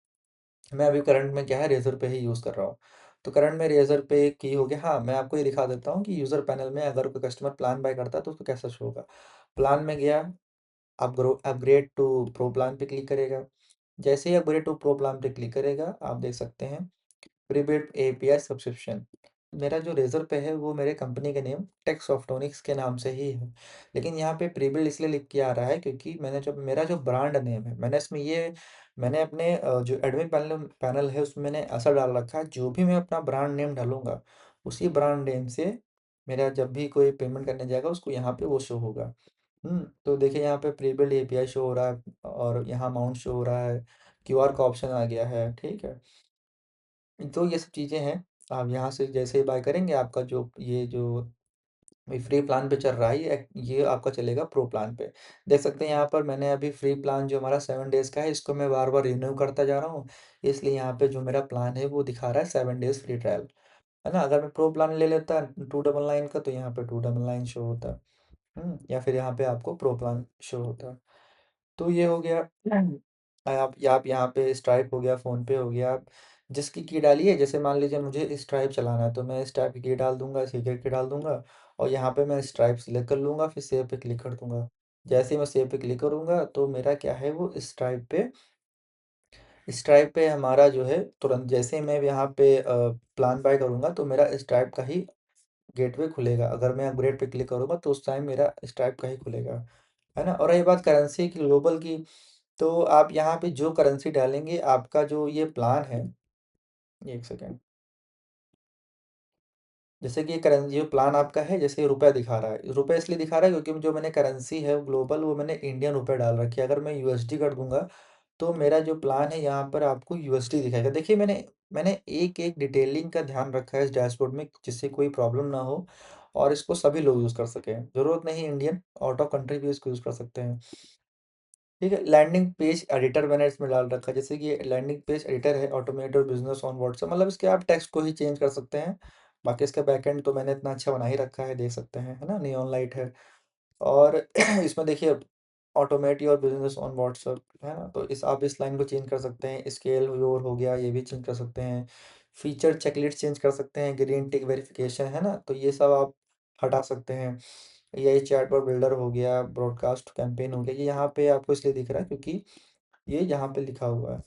मैं अभी करंट में क्या है रेज़र पे ही यूज़ कर रहा हूँ। तो करंट में रेज़र पे की हो गया। हाँ, मैं आपको ये दिखा देता हूँ कि यूज़र पैनल में अगर कोई कस्टमर प्लान बाय करता है तो उसको कैसा शो होगा। प्लान में गया, अपग्रेड टू प्रो प्लान पे क्लिक करेगा। जैसे ही अपग्रेड टू प्रो प्लान पे क्लिक करेगा, आप देख सकते हैं प्रीपेड एपीआई सब्सक्रिप्शन। मेरा जो रेज़र पे है वो मेरे कंपनी के नेम टेक सॉफ्टोनिक्स के नाम से ही है। लेकिन यहाँ पे प्रीबिल्ड इसलिए लिख के आ रहा है क्योंकि मैंने जब मेरा जो ब्रांड नेम है मैंने इसमें ये मैंने अपने जो एडमिन पैनल पैनल है उसमें मैंने ऐसा डाल रखा है, जो भी मैं अपना ब्रांड नेम डालूँगा, उसी ब्रांड नेम से मेरा जब भी कोई पेमेंट करने जाएगा उसको यहाँ पे वो शो होगा। तो देखिए यहाँ पे प्रीबिल्ड एपीआई शो हो रहा है और यहाँ अमाउंट शो हो रहा है, क्यूआर का ऑप्शन आ गया है, ठीक है? तो ये सब चीज़ें हैं, आप यहाँ से जैसे ही बाय करेंगे आपका जो ये जो ये फ्री प्लान पे चल रहा है ये आपका चलेगा प्रो प्लान पे। देख सकते हैं यहाँ पर मैंने अभी फ्री प्लान जो हमारा 7 डेज़ का है इसको मैं बार-बार रिन्यू करता जा रहा हूँ, इसलिए यहाँ पे जो मेरा प्लान है वो दिखा रहा है 7 डेज़ फ्री ट्रायल, है ना? अगर मैं प्रो प्लान ले लेता 299 का तो यहाँ पे 299 शो होता। या फिर यहाँ पे आपको प्रो प्लान शो होता। तो ये हो गया। आप यहाँ पे स्ट्राइप हो गया, फ़ोनपे हो गया, आप जिसकी की डालिए, जैसे मान लीजिए मुझे स्ट्राइप चलाना है, तो मैं स्ट्राइप की डाल दूँगा, सीक्रेट की डाल दूँगा और यहाँ पे मैं स्ट्राइप सिलेक्ट कर लूँगा, फिर सेव पे क्लिक कर दूँगा। जैसे ही मैं सेव पे क्लिक करूँगा, तो मेरा क्या है वो स्ट्राइप पे हमारा जो है तुरंत जैसे ही मैं यहाँ पे प्लान बाय करूँगा, तो मेरा स्ट्राइप का ही गेटवे खुलेगा। अगर मैं अपग्रेड पे क्लिक करूँगा, तो उस टाइम मेरा स्ट्राइप का ही खुलेगा, है ना? और रही बात करेंसी की ग्लोबल की, तो आप यहाँ पे जो करेंसी डालेंगे, आपका जो ये प्लान है, 1 सेकंड। जैसे कि ये जो प्लान आपका है, जैसे ये रुपए दिखा रहा है। रुपए इसलिए दिखा रहा है क्योंकि जो मैंने करेंसी है ग्लोबल, वो मैंने इंडियन रुपए डाल रखी है। अगर मैं यूएसडी कर दूँगा, तो मेरा जो प्लान है यहाँ पर आपको यूएसडी दिखाएगा। देखिए मैंने एक-एक डिटेलिंग का ध्यान रखा है इस डैशबोर्ड में, जिससे कोई प्रॉब्लम ना हो और इसको सभी लोग यूज़ कर सकें। ज़रूरत नहीं इंडियन, आउट ऑफ कंट्री भी इसको यूज़ कर सकते हैं। ठीक है, लैंडिंग पेज एडिटर मैंने इसमें डाल रखा है। जैसे कि ये लैंडिंग पेज एडिटर है, ऑटोमेटेड बिज़नेस ऑन व्हाट्सएप, मतलब इसके आप टेक्स्ट को ही चेंज कर सकते हैं। बाकी इसका बैकएंड तो मैंने इतना अच्छा बना ही रखा है, देख सकते हैं, है ना? नियॉन लाइट है। और इसमें देखिए automate your business on WhatsApp, है ना? तो इस आप इस लाइन को चेंज कर सकते हैं। स्केल योर हो गया, ये भी चेंज कर सकते हैं। फीचर चेकलिस्ट चेंज कर सकते हैं, ग्रीन टिक वेरिफिकेशन, है ना? तो ये सब आप हटा सकते हैं। एआई चैटबॉट बिल्डर हो गया, ब्रॉडकास्ट कैंपेन हो गया, ये यहाँ पे आपको इसलिए दिख रहा है क्योंकि ये यहाँ पे लिखा हुआ है,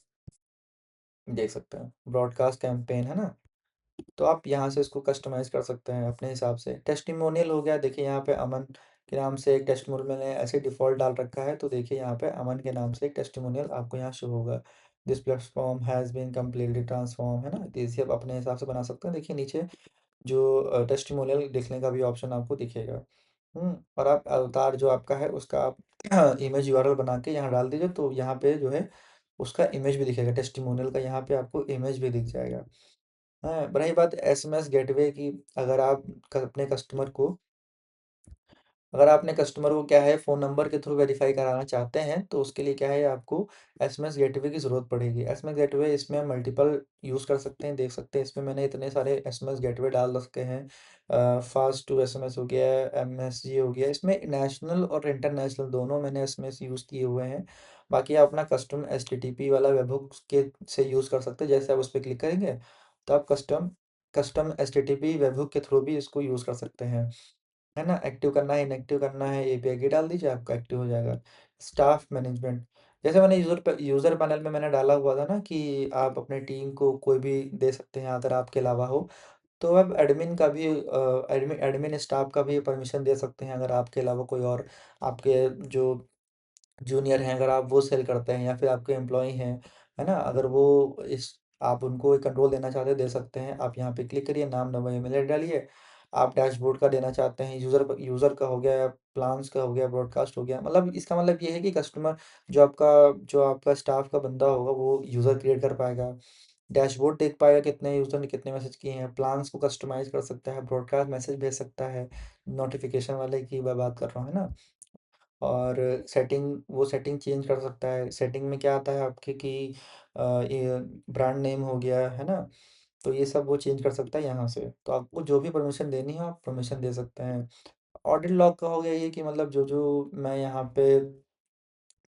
देख सकते हैं। ब्रॉडकास्ट कैंपेन, है ना? तो आप यहाँ से इसको कस्टमाइज़ कर सकते हैं अपने हिसाब से। टेस्टिमोनियल हो गया, देखिए यहाँ पे अमन के नाम से एक टेस्टिमोनियल मैंने ऐसे डिफ़ॉल्ट डाल रखा है, तो देखिए यहाँ पे अमन के नाम से एक टेस्टिमोनियल आपको यहाँ शो होगा। This platform has been completely transform, है ना? तो इसे आप अपने हिसाब से बना सकते हैं। देखिए नीचे जो टेस्टिमोनियल लिखने का भी ऑप्शन आपको दिखेगा। और आप अवतार जो आपका है उसका आप इमेज यूआरएल बना के यहाँ डाल दीजिए, तो यहाँ पे जो है उसका इमेज भी दिखेगा, टेस्टिमोनियल का यहाँ पे आपको इमेज भी दिख जाएगा। हाँ, रही बात एसएमएस गेटवे की, अगर आप अपने कस्टमर को, अगर आपने कस्टमर को क्या है फ़ोन नंबर के थ्रू वेरीफाई कराना चाहते हैं, तो उसके लिए क्या है आपको एसएमएस गेटवे की ज़रूरत पड़ेगी। एसएमएस गेटवे इसमें मल्टीपल यूज़ कर सकते हैं, देख सकते हैं इसमें मैंने इतने सारे एसएमएस गेटवे डाल रखे हैं। फास्ट टू एसएमएस हो गया, एमएसजी हो गया, इसमें नेशनल और इंटरनेशनल दोनों मैंने एसएमएस यूज़ किए हुए हैं। बाकी आप अपना कस्टम एचटीटीपी वाला वेबहुक के से यूज़ कर सकते हैं। जैसे आप उस पे क्लिक करेंगे, तो आप कस्टम कस्टम एचटीटीपी वेबहुक के थ्रू भी इसको यूज़ कर सकते हैं। है ना? एक्टिव करना है, इनएक्टिव करना है, एपीआई की डाल दीजिए, आपका एक्टिव हो जाएगा। स्टाफ मैनेजमेंट, जैसे मैंने यूज़र पैनल में मैंने डाला हुआ था ना कि आप अपने टीम को कोई भी दे सकते हैं अगर आपके अलावा हो, तो आप एडमिन का भी एडमिन एडमिन स्टाफ का भी परमिशन दे सकते हैं अगर आपके अलावा कोई और आपके जो जूनियर हैं, अगर आप वो सेल करते हैं या फिर आपके एम्प्लॉयी हैं, है ना? अगर वो इस आप उनको एक कंट्रोल देना चाहते हैं, दे सकते हैं। आप यहाँ पे क्लिक करिए, नाम, नंबर, ईमेल आईडी डालिए। आप डैशबोर्ड का देना चाहते हैं, यूज़र का हो गया, प्लान्स का हो गया, ब्रॉडकास्ट हो गया। मतलब इसका मतलब ये है कि कस्टमर जो आपका स्टाफ का बंदा होगा, वो यूज़र क्रिएट कर पाएगा। डैशबोर्ड देख पाएगा कितने यूज़र ने कितने मैसेज किए हैं, प्लान्स को कस्टमाइज़ कर सकता है, ब्रॉडकास्ट मैसेज भेज सकता है, नोटिफ़िकेशन वाले की मैं बात कर रहा हूँ, है ना? और सेटिंग चेंज कर सकता है। सेटिंग में क्या आता है आपके कि ये ब्रांड नेम हो गया, है ना? तो ये सब वो चेंज कर सकता है यहाँ से। तो आपको जो भी परमिशन देनी हो आप परमिशन दे सकते हैं। ऑडिट लॉग का हो गया ये कि मतलब जो-जो मैं यहाँ पे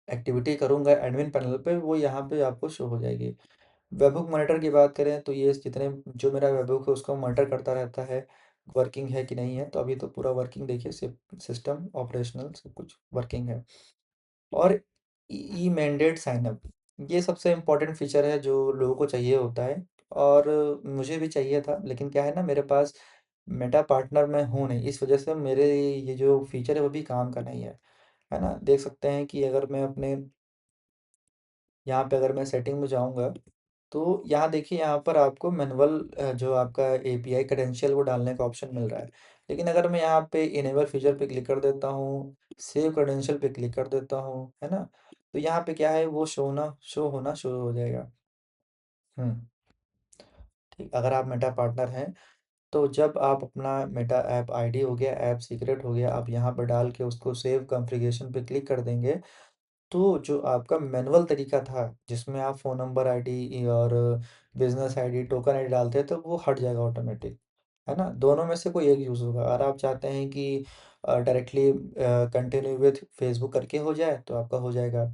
एक्टिविटी करूँगा एडमिन पैनल पे, वो यहाँ पे आपको शो हो जाएगी। वेबहुक मॉनिटर की बात करें तो ये जितने जो मेरा वेबहुक है उसको मॉनिटर करता रहता है, वर्किंग है कि नहीं है। तो अभी तो पूरा वर्किंग देखिए, सिस्टम ऑपरेशनल सब कुछ वर्किंग है। और ई मैंडेट साइन अप, ये सबसे इम्पोर्टेंट फीचर है जो लोगों को चाहिए होता है और मुझे भी चाहिए था, लेकिन क्या है ना मेरे पास मेटा पार्टनर मैं हूँ नहीं, इस वजह से मेरे ये जो फीचर है वो भी काम का नहीं है ना? देख सकते हैं कि अगर मैं अपने यहाँ पे अगर मैं सेटिंग में जाऊँगा, तो यहाँ देखिए यहाँ पर आपको मैनुअल जो आपका एपीआई क्रेडेंशियल वो डालने का ऑप्शन मिल रहा है। लेकिन अगर मैं यहाँ पे इनेबल फीचर पे क्लिक कर देता हूँ, सेव क्रेडेंशियल पे क्लिक कर देता हूँ, है ना? तो यहाँ पे क्या है वो शो होना शुरू हो जाएगा। हुँ, ठीक, अगर आप मेटा पार्टनर हैं, तो जब आप अपना मेटा ऐप आईडी हो गया, ऐप सीक्रेट हो गया, आप यहाँ पर डाल के उसको सेव कॉन्फ़िगरेशन पे क्लिक कर देंगे, तो जो आपका मैनुअल तरीका था, जिसमें आप फ़ोन नंबर आईडी और बिज़नेस आईडी, टोकन आईडी डालते हैं, तो वो हट जाएगा ऑटोमेटिक, है ना? दोनों में से कोई एक यूज़ होगा। अगर आप चाहते हैं कि डायरेक्टली कंटिन्यू विथ फेसबुक करके हो जाए, तो आपका हो जाएगा।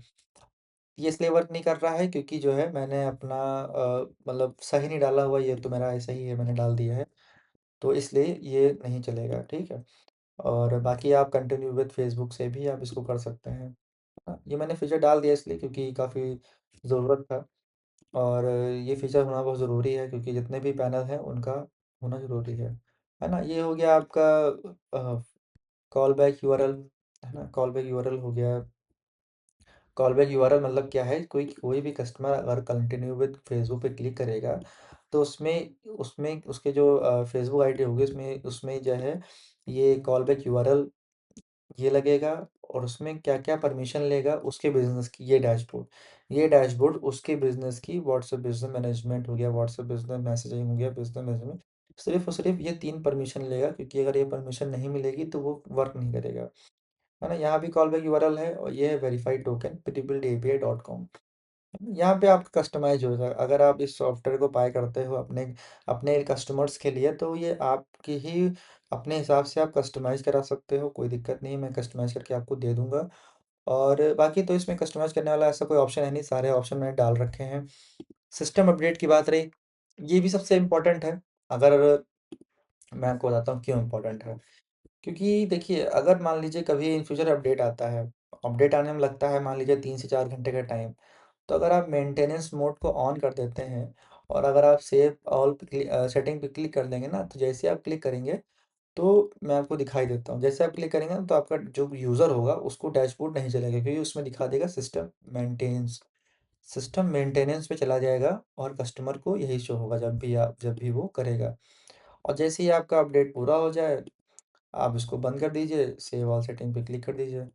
ये इसलिए वर्क नहीं कर रहा है क्योंकि जो है मैंने अपना मतलब सही नहीं डाला हुआ, ये तो मेरा ऐसा ही है, मैंने डाल दिया है, तो इसलिए ये नहीं चलेगा, ठीक है? और बाकी आप कंटिन्यू विथ फेसबुक से भी आप इसको कर सकते हैं। हाँ, ये मैंने फ़ीचर डाल दिया इसलिए क्योंकि काफ़ी ज़रूरत था और ये फ़ीचर होना बहुत ज़रूरी है क्योंकि जितने भी पैनल हैं उनका होना ज़रूरी है ना? ये हो गया आपका कॉल बैक यूआरएल, है ना? कॉल बैक यूआरएल हो गया, कॉल बैक यूआरएल मतलब क्या है, कोई कोई भी कस्टमर अगर कंटिन्यू विद फेसबुक पे क्लिक करेगा, तो उसमें उसमें उसके जो फेसबुक आईडी होगी, उसमें उसमें जो है ये कॉल बैक यूआरएल ये लगेगा, और उसमें क्या-क्या परमिशन लेगा उसके बिज़नेस की ये डैशबोर्ड उसके बिज़नेस की व्हाट्सएप बिज़नेस मैनेजमेंट हो गया, व्हाट्सएप बिज़नेस मैसेजिंग हो गया, बिज़नेस मैनेजमेंट, सिर्फ़ और सिर्फ़ ये 3 परमिशन लेगा, क्योंकि अगर ये परमिशन नहीं मिलेगी तो वो वर्क नहीं करेगा। है ना? यहाँ भी कॉल बैक यूआरएल है और ये है वेरिफाइड टोकन prebuildapi.com। यहाँ पे आपका कस्टमाइज़ होगा। अगर आप इस सॉफ्टवेयर को बाय करते हो अपने अपने कस्टमर्स के लिए, तो ये आपकी ही अपने हिसाब से आप कस्टमाइज़ करा सकते हो, कोई दिक्कत नहीं है, मैं कस्टमाइज़ करके आपको दे दूँगा। और बाकी तो इसमें कस्टमाइज़ करने वाला ऐसा कोई ऑप्शन है नहीं, सारे ऑप्शन मैंने डाल रखे हैं। सिस्टम अपडेट की बात रही, ये भी सबसे इम्पोर्टेंट है। अगर मैं आपको बताता हूँ क्यों इम्पोर्टेंट है। क्योंकि देखिए, अगर मान लीजिए कभी इन फ्यूचर अपडेट आता है, अपडेट आने में लगता है मान लीजिए 3 से 4 घंटे का टाइम। तो अगर आप मेंटेनेंस मोड को ऑन कर देते हैं और अगर आप सेव ऑल पे सेटिंग पे क्लिक कर देंगे ना, तो जैसे आप क्लिक करेंगे, तो मैं आपको दिखाई देता हूँ। जैसे आप क्लिक करेंगे ना, तो आपका जो यूज़र होगा उसको डैशबोर्ड नहीं चलेगा, क्योंकि उसमें दिखा देगा सिस्टम मेंटेनेंस पे चला जाएगा और कस्टमर को यही शो होगा जब भी वो करेगा। और जैसे ही आपका अपडेट पूरा हो जाए, आप इसको बंद कर दीजिए, सेव ऑल सेटिंग पे क्लिक कर दीजिए।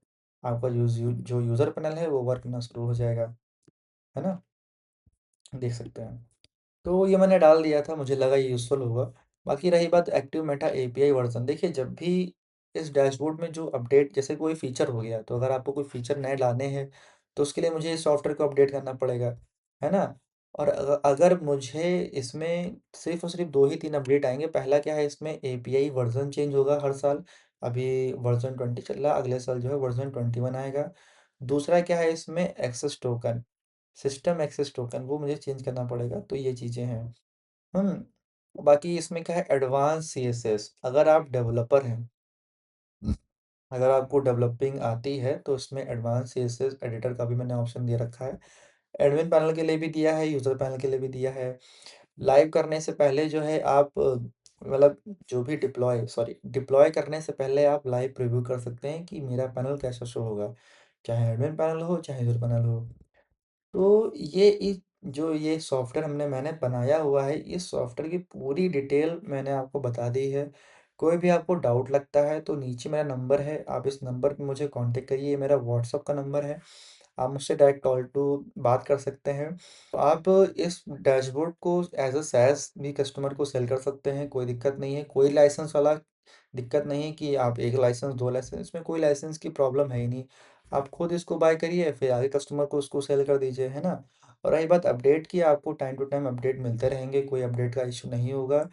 आपका जो यूज़र पैनल है वो वर्क करना शुरू हो जाएगा, है ना? देख सकते हैं। तो ये मैंने डाल दिया था, मुझे लगा ये यूज़फुल होगा। बाकी रही बात एक्टिव मेटा एपीआई वर्ज़न, देखिए जब भी इस डैशबोर्ड में जो अपडेट जैसे कोई फ़ीचर हो गया, तो अगर आपको कोई फ़ीचर नए लाने हैं, तो उसके लिए मुझे इस सॉफ्टवेयर को अपडेट करना पड़ेगा, है ना? और अगर मुझे इसमें सिर्फ़ और सिर्फ़ 2 ही 3 अपडेट आएँगे। पहला क्या है, इसमें एपीआई वर्ज़न चेंज होगा हर साल, अभी वर्ज़न 20 चल रहा है, अगले साल जो है वर्ज़न 21 आएगा। दूसरा क्या है, इसमें सिस्टम एक्सेस टोकन वो मुझे चेंज करना पड़ेगा, तो ये चीज़ें हैं। बाकी इसमें क्या है, एडवांस सीएसएस, अगर आपको डेवलपिंग आती है, तो इसमें एडवांस सीएसएस एडिटर का भी मैंने ऑप्शन दे रखा है। एडमिन पैनल के लिए भी दिया है, यूज़र पैनल के लिए भी दिया है। लाइव करने से पहले जो है आप मतलब जो भी डिप्लॉय करने से पहले आप लाइव प्रीव्यू कर सकते हैं कि मेरा पैनल कैसा शो होगा, चाहे एडमिन पैनल हो, चाहे यूज़र पैनल हो। तो जो ये सॉफ्टवेयर मैंने बनाया हुआ है, इस सॉफ्टवेयर की पूरी डिटेल मैंने आपको बता दी है। कोई भी आपको डाउट लगता है तो नीचे मेरा नंबर है, आप इस नंबर पे मुझे कॉन्टैक्ट करिए, ये मेरा व्हाट्सएप का नंबर है। आप मुझसे डायरेक्ट कॉल टू बात कर सकते हैं। तो आप इस डैशबोर्ड को एज़ अ SaaS भी कस्टमर को सेल कर सकते हैं, कोई दिक्कत नहीं है। कोई लाइसेंस वाला दिक्कत नहीं है कि आप 1 लाइसेंस, 2 लाइसेंस, इसमें कोई लाइसेंस की प्रॉब्लम है ही नहीं। आप खुद इसको बाय करिए, फिर आगे कस्टमर को उसको सेल कर दीजिए, है ना? और रही बात अपडेट की, आपको टाइम टू टाइम अपडेट मिलते रहेंगे, कोई अपडेट का इश्यू नहीं होगा।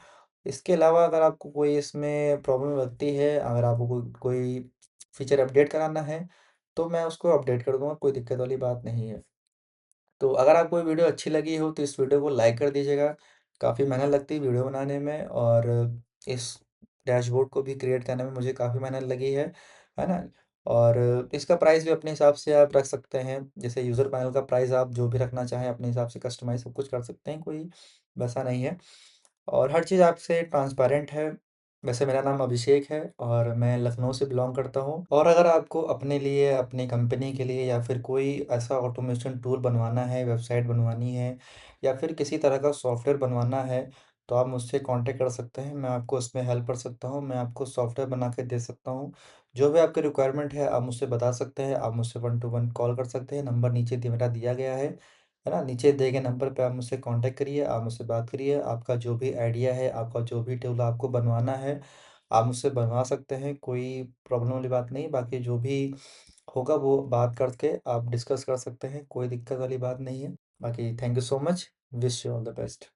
इसके अलावा अगर आपको कोई इसमें प्रॉब्लम लगती है, अगर आपको कोई कोई फीचर अपडेट कराना है, तो मैं उसको अपडेट कर दूँगा, कोई दिक्कत वाली बात नहीं है। तो अगर आपको ये वीडियो अच्छी लगी हो तो इस वीडियो को लाइक कर दीजिएगा। काफ़ी मेहनत लगती है वीडियो बनाने में, और इस डैशबोर्ड को भी क्रिएट करने में मुझे काफ़ी मेहनत लगी है ना? और इसका प्राइस भी अपने हिसाब से आप रख सकते हैं। जैसे यूज़र पैनल का प्राइस आप जो भी रखना चाहें अपने हिसाब से कस्टमाइज़ सब कुछ कर सकते हैं, कोई वैसा नहीं है। और हर चीज़ आपसे ट्रांसपेरेंट है। वैसे मेरा नाम अभिषेक है और मैं लखनऊ से बिलॉन्ग करता हूँ, और अगर आपको अपने लिए, अपनी कंपनी के लिए या फिर कोई ऐसा ऑटोमेशन टूल बनवाना है, वेबसाइट बनवानी है या फिर किसी तरह का सॉफ्टवेयर बनवाना है, तो आप मुझसे कॉन्टैक्ट कर सकते हैं। मैं आपको उसमें हेल्प कर सकता हूँ, मैं आपको सॉफ्टवेयर बना के दे सकता हूँ। जो भी आपकी रिक्वायरमेंट है आप मुझसे बता सकते हैं, आप मुझसे 1 टू 1 कॉल कर सकते हैं। नंबर नीचे मेरा दिया गया है ना? नीचे दिए गए नंबर पे आप मुझसे कॉन्टैक्ट करिए, आप मुझसे बात करिए। आपका जो भी आइडिया है, आपका जो भी टूल आपको बनवाना है, आप मुझसे बनवा सकते हैं, कोई प्रॉब्लम वाली बात नहीं। बाकी जो भी होगा वो बात करके आप डिस्कस कर सकते हैं, कोई दिक्कत वाली बात नहीं है। बाकी thank you so much, wish you all the best.